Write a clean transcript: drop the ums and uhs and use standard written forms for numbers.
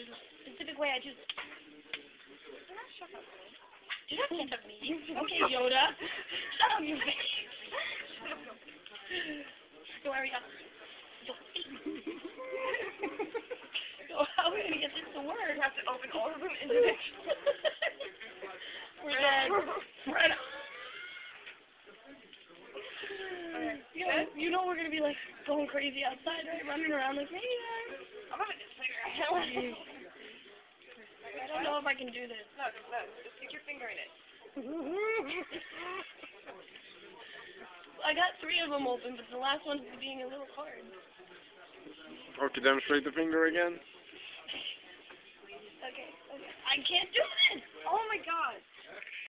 There's a specific way I do this. Shut up. Dude, I can't have me. Okay, Yoda. Shut up, you bitch. Yo, Ariana. Yo, how are we gonna get this to work? You have to open all of them into this. We're dead. Right. You know we're gonna be like going crazy outside, right? Running around like, hey guys. I'm gonna just figure it out. I don't know if I can do this. No, just stick your finger in it. I got 3 of them open, but the last one's being a little hard. Oh, to demonstrate the finger again? Okay. I can't do this! Oh my god.